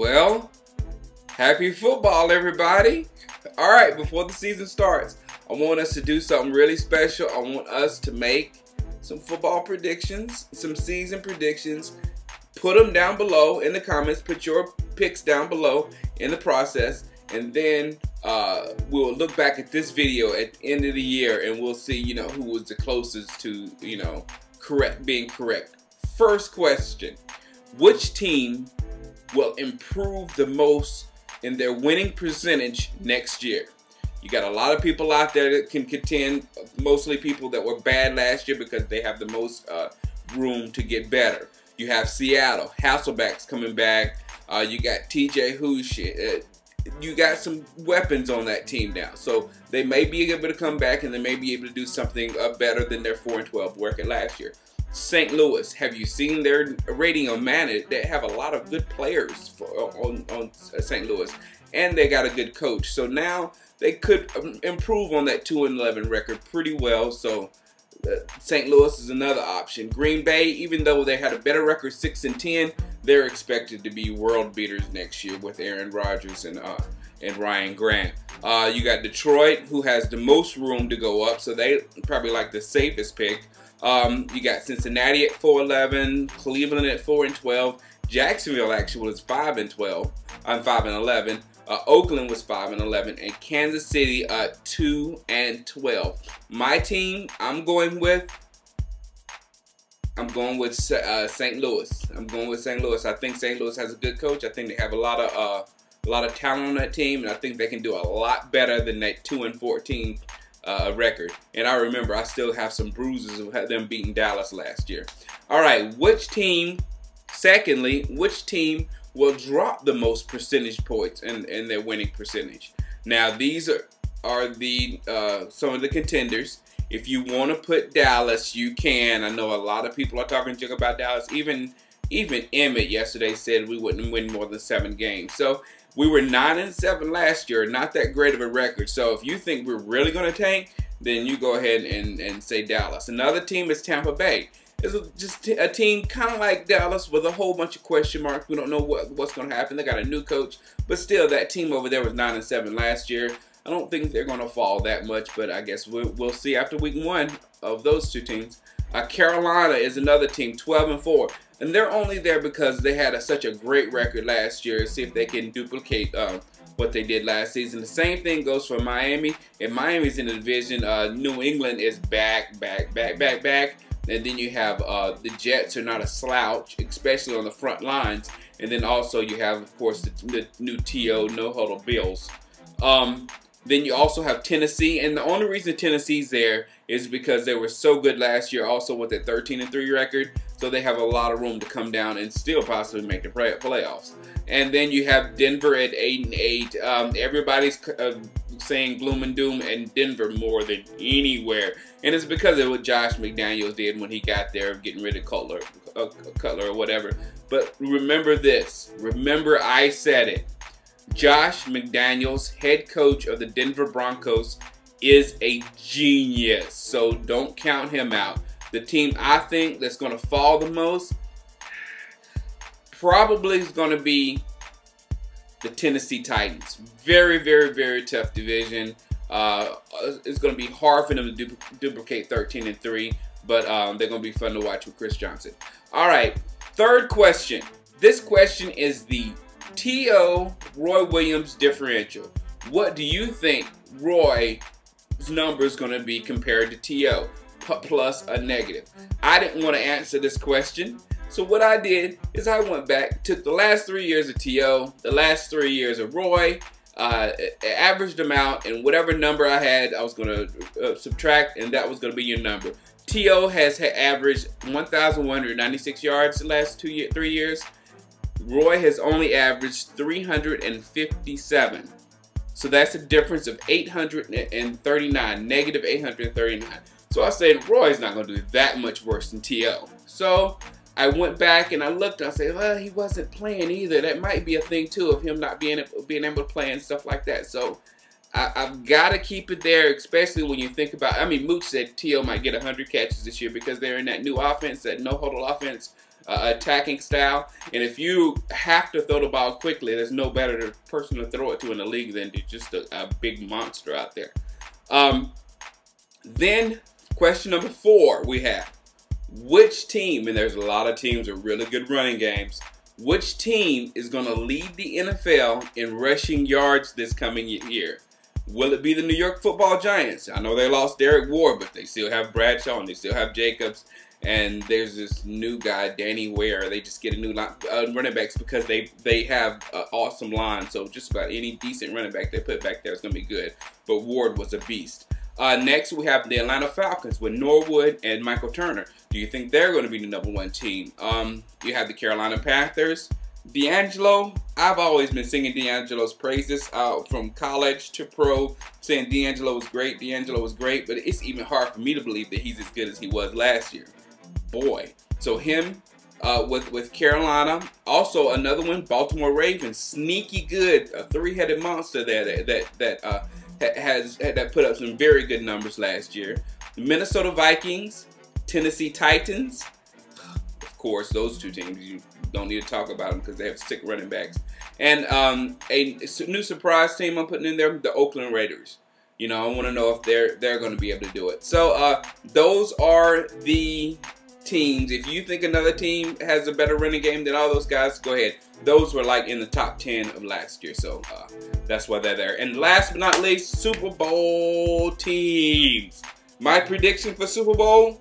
Well, happy football, everybody. All right, before the season starts, I want us to do something really special. I want us to make some football predictions, some season predictions. Put them down below in the comments. Put your picks down below in the process. And then we'll look back at this video at the end of the year and we'll see, who was the closest to, being correct. First question, which team will improve the most in their winning percentage next year? You got a lot of people out there that can contend, mostly people that were bad last year because they have the most room to get better. You have Seattle, Hasselbeck's coming back. You got TJ Hoosh. You got some weapons on that team now. So they may be able to come back and they may be able to do something better than their 4-12 record last year. St. Louis, have you seen their rating on Man? They have a lot of good players on St. Louis, and they got a good coach. So now they could improve on that 2-11 record pretty well. So St. Louis is another option. Green Bay, even though they had a better record, 6-10, they're expected to be world beaters next year with Aaron Rodgers and Ryan Grant. You got Detroit, who has the most room to go up, so they probably like the safest pick. You got Cincinnati at 4-11, Cleveland at 4-12, Jacksonville actually was 5-12. I'm 5-11. Oakland was 5-11, and Kansas City 2-12. My team, I'm going with St. Louis. I'm going with St. Louis. I think St. Louis has a good coach. I think they have a lot of talent on that team, and I think they can do a lot better than that 2-14 record. And I remember I still have some bruises of them beating Dallas last year. All right, which team will drop the most percentage points in their winning percentage? Now these are the some of the contenders. If you want to put Dallas, you can. I know a lot of people are talking junk about Dallas. Even Emmett yesterday said we wouldn't win more than 7 games. So we were 9-7 last year, not that great of a record. So if you think we're really going to tank, then you go ahead and say Dallas. Another team is Tampa Bay. It's just a team kind of like Dallas with a whole bunch of question marks. We don't know what's going to happen. They got a new coach, but still, that team over there was 9-7 last year. I don't think they're going to fall that much, but I guess we'll see after week 1 of those two teams. Carolina is another team, 12-4, and they're only there because they had such a great record last year. See if they can duplicate what they did last season. The same thing goes for Miami, and Miami's in the division. New England is back. And then you have the Jets are not a slouch, especially on the front lines. And then also you have, of course, the new TO, no huddle Bills. Then you also have Tennessee, and the only reason Tennessee's there is because they were so good last year, also with a 13-3 record. So they have a lot of room to come down and still possibly make the playoffs. And then you have Denver at 8-8. Everybody's saying gloom and doom and Denver more than anywhere, and it's because of what Josh McDaniels did when he got there, getting rid of Cutler or whatever. But remember this. Remember I said it. Josh McDaniels, head coach of the Denver Broncos, is a genius. So don't count him out. The team I think that's going to fall the most probably is going to be the Tennessee Titans. Very, very, very tough division. It's going to be hard for them to duplicate 13-3, but they're going to be fun to watch with Chris Johnson. All right, third question. This question is the T.O. Roy Williams differential. What do you think Roy's number is going to be compared to T.O.? Plus a negative. I didn't want to answer this question. So what I did is I went back, took the last 3 years of T.O., the last 3 years of Roy, averaged them out, and whatever number I had, I was going to subtract, and that was going to be your number. T.O. has averaged 1,196 yards the last 3 years. Roy has only averaged 357. So that's a difference of 839, negative 839. So I said Roy's not going to do that much worse than T.O. So I went back and I looked and I said, well, he wasn't playing either. That might be a thing too of him not being able to play and stuff like that. So I've got to keep it there, especially when you think about, I mean, Mooch said T.O. might get 100 catches this year because they're in that new offense, that no-huddle offense. attacking style. And if you have to throw the ball quickly, there's no better person to throw it to in the league than just a big monster out there. Then question number 4 we have, which team, and there's a lot of teams with really good running games, which team is going to lead the NFL in rushing yards this coming year? Will it be the New York Football Giants? I know they lost Derek Ward, but they still have Bradshaw and they still have Jacobs. And there's this new guy, Danny Ware. They just get a new line, running backs because they have an awesome line. So just about any decent running back they put back there is going to be good. But Ward was a beast. Next, we have the Atlanta Falcons with Norwood and Michael Turner. Do you think they're going to be the #1 team? You have the Carolina Panthers. D'Angelo, I've always been singing D'Angelo's praises from college to pro, saying D'Angelo was great, but it's even hard for me to believe that he's as good as he was last year. Boy. So him with Carolina. Also another one, Baltimore Ravens, sneaky good, a 3-headed monster there that put up some very good numbers last year. The Minnesota Vikings, Tennessee Titans. Of course, those two teams, you don't need to talk about them because they have sick running backs. And a new surprise team I'm putting in there, the Oakland Raiders. You know, I want to know if they're going to be able to do it. So those are the teams. If you think another team has a better running game than all those guys, go ahead. Those were like in the top 10 of last year. So that's why they're there. And last but not least, Super Bowl teams. My prediction for Super Bowl: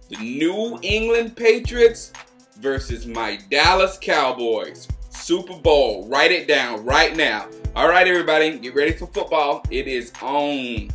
the New England Patriots versus my Dallas Cowboys. Super Bowl. Write it down right now. All right, everybody, get ready for football. It is on.